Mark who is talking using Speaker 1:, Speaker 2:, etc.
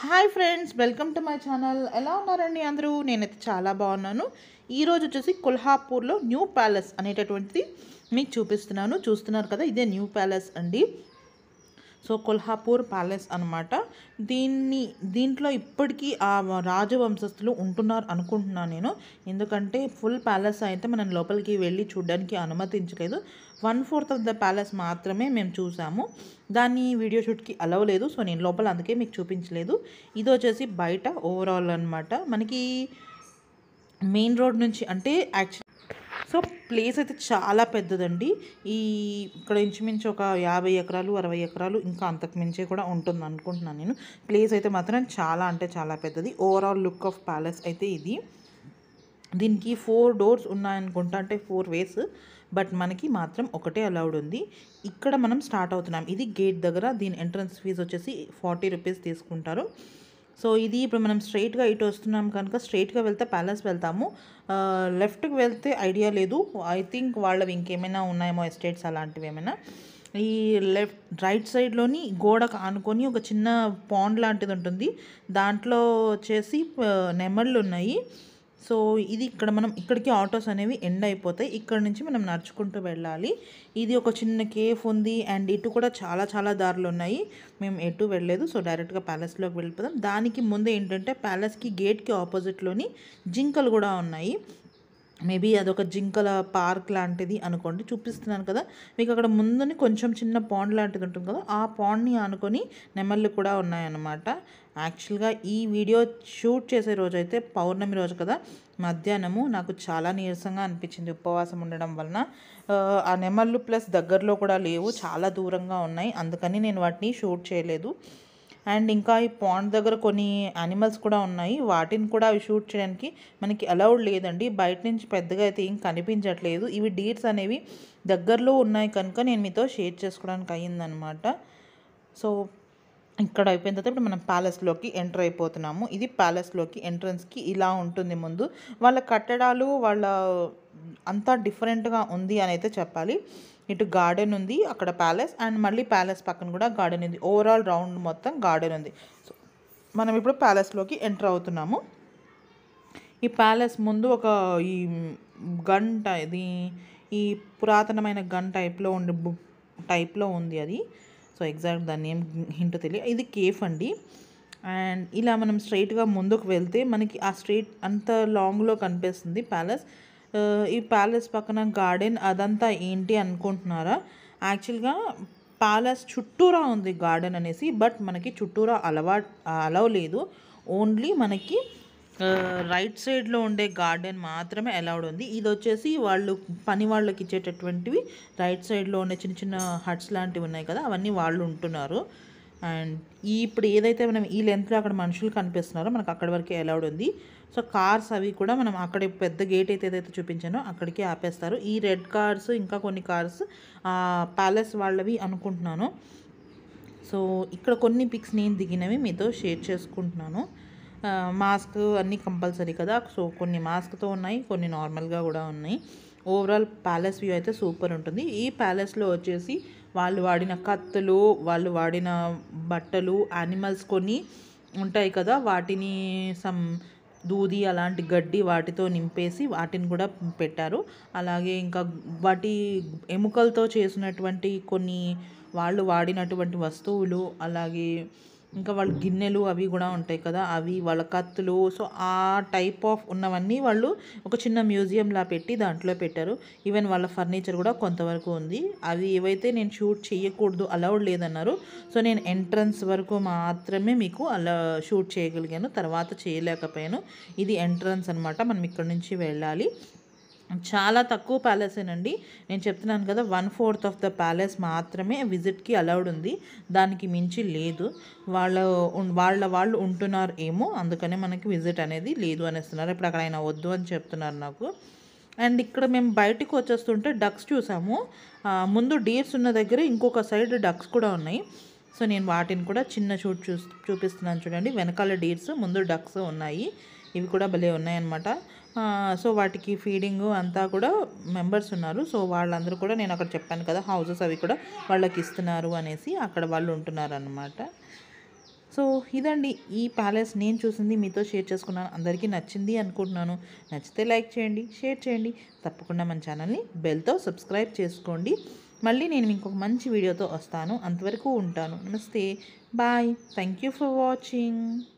Speaker 1: Hi friends, welcome to my channel. ఎలా ఉన్నారండి అందరూ? నేనైతే చాలా బాగున్నాను. ఈరోజు వచ్చేసి కొల్హాపూర్లో న్యూ ప్యాలెస్ అనేటటువంటిది మీకు చూపిస్తున్నాను. చూస్తున్నారు కదా, ఇదే న్యూ ప్యాలెస్ అండి. సో కొల్హాపూర్ ప్యాలెస్ అనమాట. దీంట్లో ఇప్పటికీ ఆ రాజవంశస్థులు ఉంటున్నారు అనుకుంటున్నాను నేను. ఎందుకంటే ఫుల్ ప్యాలెస్ అయితే మనం లోపలికి వెళ్ళి చూడడానికి అనుమతించలేదు. 1/4 ఆఫ్ ద ప్యాలెస్ మాత్రమే మేము చూసాము. దాన్ని వీడియో షూట్కి అలవ్ లేదు. సో నేను లోపల అందుకే మీకు చూపించలేదు. ఇది వచ్చేసి బయట ఓవరాల్ అనమాట. మనకి మెయిన్ రోడ్ నుంచి అంటే యాక్చువల్ సో ప్లేస్ అయితే చాలా పెద్దదండి. ఇక్కడ ఇంచుమించు ఒక 50 ఎకరాలు 60 ఎకరాలు ఇంకా అంతకు మించే కూడా ఉంటుంది అనుకుంటున్నాను నేను. ప్లేస్ అయితే మాత్రం చాలా అంటే చాలా పెద్దది. ఓవరాల్ లుక్ ఆఫ్ ప్యాలెస్ అయితే ఇది. దీనికి 4 డోర్స్ ఉన్నాయనుకుంటా, అంటే 4 వేస్. బట్ మనకి మాత్రం ఒకటే అలౌడ్ ఉంది. ఇక్కడ మనం స్టార్ట్ అవుతున్నాం. ఇది గేట్ దగ్గర. దీని ఎంట్రన్స్ ఫీజు వచ్చేసి 40 రూపీస్ తీసుకుంటారు. సో ఇది ఇప్పుడు మనం స్ట్రైట్గా ఇటు వస్తున్నాం కనుక స్ట్రైట్గా వెళ్తే ప్యాలెస్ వెళ్తాము. లెఫ్ట్కి వెళ్తే ఐడియా లేదు. ఐ థింక్ వాళ్ళవి ఇంకేమైనా ఉన్నాయేమో, ఎస్టేట్స్ అలాంటివి ఏమైనా. ఈ రైట్ సైడ్లోని గోడకు ఆనుకొని ఒక చిన్న పాండ్ లాంటిది ఉంటుంది. దాంట్లో వచ్చేసి నెమళ్ళు ఉన్నాయి. సో ఇది ఇక్కడ మనం ఇక్కడికి ఆటోస్ అనేవి ఎండ్ అయిపోతాయి. ఇక్కడ నుంచి మనం నడుచుకుంటూ వెళ్ళాలి. ఇది ఒక చిన్న కేఫ్ ఉంది. అండ్ ఇటు కూడా చాలా చాలా దారులు ఉన్నాయి. మేము ఎటు వెళ్ళలేదు. సో డైరెక్ట్గా ప్యాలెస్లోకి వెళ్ళిపోదాం. దానికి ముందు ఏంటంటే ప్యాలెస్కి గేట్కి ఆపోజిట్లోని జింకలు కూడా ఉన్నాయి. మేబీ అదొక జింకల పార్క్ లాంటిది అనుకోండి. చూపిస్తున్నాను కదా మీకు. అక్కడ ముందుని కొంచెం చిన్న పాండ్ లాంటిది ఉంటుంది కదా, ఆ పాండ్ని ఆనుకొని నెమళ్ళు కూడా ఉన్నాయన్నమాట. యాక్చువల్గా ఈ వీడియో షూట్ చేసే రోజు అయితే పౌర్ణమి రోజు కదా, మధ్యాహ్నము. నాకు చాలా నీరసంగా అనిపించింది ఉపవాసం ఉండడం వలన. ఆ నెమళ్ళు ప్లస్ దగ్గరలో కూడా లేవు, చాలా దూరంగా ఉన్నాయి. అందుకని నేను వాటిని షూట్ చేయలేదు. అండ్ ఇంకా ఈ పాండ్ దగ్గర కొన్ని యానిమల్స్ కూడా ఉన్నాయి. వాటిని కూడా అవి షూట్ చేయడానికి మనకి అలౌడ్ లేదండి. బయట నుంచి పెద్దగా అయితే ఏం కనిపించట్లేదు. ఇవి డీర్స్ అనేవి దగ్గరలో ఉన్నాయి కనుక నేను మీతో షేర్ చేసుకోవడానికి అయ్యిందనమాట. సో ఇక్కడ అయిపోయిన తర్వాత ఇప్పుడు మనం ప్యాలెస్లోకి ఎంటర్ అయిపోతున్నాము. ఇది ప్యాలెస్లోకి ఎంట్రన్స్కి ఇలా ఉంటుంది. ముందు వాళ్ళ కట్టడాలు అంతా డిఫరెంట్గా ఉంది అని అయితే చెప్పాలి. ఇటు గార్డెన్ ఉంది, అక్కడ ప్యాలెస్, అండ్ మళ్ళీ ప్యాలెస్ పక్కన కూడా గార్డెన్ ఉంది. ఓవరాల్ రౌండ్ మొత్తం గార్డెన్ ఉంది. సో మనం ఇప్పుడు ప్యాలెస్లోకి ఎంటర్ అవుతున్నాము. ఈ ప్యాలెస్ ముందు ఈ గన్ ఈ పురాతనమైన గన్ టైప్లో ఉంది అది. సో ఎగ్జాక్ట్ దాన్ని ఏం హింట్ తెలియదు. ఇది కేఫ్ అండి. అండ్ ఇలా మనం స్ట్రైట్గా ముందుకు వెళ్తే మనకి ఆ స్ట్రైట్ అంత లాంగ్లో కనిపిస్తుంది ప్యాలెస్. ఈ ప్యాలెస్ పక్కన గార్డెన్ అదంతా ఏంటి అనుకుంటున్నారా? యాక్చువల్గా ప్యాలెస్ చుట్టూరా ఉంది గార్డెన్ అనేసి. బట్ మనకి చుట్టూరా అలవ్ లేదు. ఓన్లీ మనకి రైట్ సైడ్లో ఉండే గార్డెన్ మాత్రమే అలౌడ్ ఉంది. ఇది వచ్చేసి పని వాళ్ళకి ఇచ్చేటటువంటివి. రైట్ సైడ్లో ఉండే చిన్న చిన్న హట్స్ లాంటివి ఉన్నాయి కదా, అవన్నీ వాళ్ళు ఉంటున్నారు. అండ్ ఇప్పుడు ఏదైతే మనం ఈ లెంత్లో అక్కడ మనుషులు కనిపిస్తున్నారో మనకు అక్కడి వరకే అలౌడ్ ఉంది. సో కార్స్ అవి కూడా మనం అక్కడ పెద్ద గేట్ ఏదైతే చూపించానో అక్కడికి ఆపేస్తారు. ఈ రెడ్ కార్స్ ఇంకా కొన్ని కార్స్ ప్యాలెస్ వాళ్ళవి అనుకుంటున్నాను. సో ఇక్కడ కొన్ని పిక్స్ నేను దిగినవి మీతో షేర్ చేసుకుంటున్నాను. మాస్క్ అన్నీ కంపల్సరీ కదా. సో కొన్ని మాస్క్తో ఉన్నాయి, కొన్ని నార్మల్గా కూడా ఉన్నాయి. ఓవరాల్ ప్యాలెస్ వ్యూ అయితే సూపర్ ఉంటుంది. ఈ ప్యాలెస్లో వచ్చేసి వాళ్ళు వాడిన కత్తులు, వాళ్ళు వాడిన బట్టలు, యానిమల్స్ కొన్ని ఉంటాయి కదా, వాటిని దూది అలాంటి గడ్డి వాటితో నింపేసి వాటిని కూడా పెట్టారు. అలాగే ఇంకా వాటి ఎముకలతో చేసినటువంటి కొన్ని వాళ్ళు వాడినటువంటి వస్తువులు, అలాగే ఇంకా వాళ్ళ గిన్నెలు అవి కూడా ఉంటాయి కదా, అవి వాళ్ళ కత్తులు. సో ఆ టైప్ ఆఫ్ ఉన్నవన్నీ వాళ్ళు ఒక చిన్న మ్యూజియంలా పెట్టి దాంట్లో పెట్టారు. ఈవెన్ వాళ్ళ ఫర్నిచర్ కూడా కొంతవరకు ఉంది. అవి ఏవైతే నేను షూట్ చేయకూడదు, అలౌడ్ లేదన్నారు. సో నేను ఎంట్రన్స్ వరకు మాత్రమే మీకు అలా షూట్ చేయగలిగాను, తర్వాత చేయలేకపోయాను. ఇది ఎంట్రన్స్ అనమాట. మనం ఇక్కడ నుంచి వెళ్ళాలి. చాలా తక్కువ ప్యాలెసేనండి. నేను చెప్తున్నాను కదా, 1/4 ఆఫ్ ద ప్యాలెస్ మాత్రమే విజిట్కి అలౌడ్ ఉంది. దానికి మించి లేదు. వాళ్ళు ఉంటున్నారు ఏమో, అందుకనే మనకి విజిట్ అనేది లేదు అనేస్తున్నారు. ఇప్పుడు అక్కడ ఆయన వద్దు అని చెప్తున్నారు నాకు. అండ్ ఇక్కడ మేము బయటకు వచ్చేస్తుంటే డక్స్ చూసాము. ముందు డీర్స్ ఉన్న దగ్గర ఇంకొక సైడ్ డక్స్ కూడా ఉన్నాయి. సో నేను వాటిని కూడా చిన్న చూపిస్తున్నాను చూడండి. వెనకాల డీర్స్, ముందు డక్స్ ఉన్నాయి. ఇవి కూడా భలే ఉన్నాయన్నమాట. సో వాటికి ఫీడింగ్ అంతా కూడా మెంబర్స్ ఉన్నారు. సో వాళ్ళందరూ కూడా నేను అక్కడ చెప్పాను కదా, హౌసెస్ అవి కూడా వాళ్ళకి ఇస్తున్నారు అనేసి అక్కడ వాళ్ళు ఉంటున్నారు అన్నమాట. సో ఇదండి ఈ ప్యాలెస్ నేను చూసింది మీతో షేర్ చేసుకున్నాను. అందరికీ నచ్చింది అనుకుంటున్నాను. నచ్చితే లైక్ చేయండి, షేర్ చేయండి. తప్పకుండా మన ఛానల్ని బెల్తో సబ్స్క్రైబ్ చేసుకోండి. మళ్ళీ నేను ఇంకొక మంచి వీడియోతో వస్తాను. అంతవరకు ఉంటాను. నమస్తే, bye. Thank you for watching.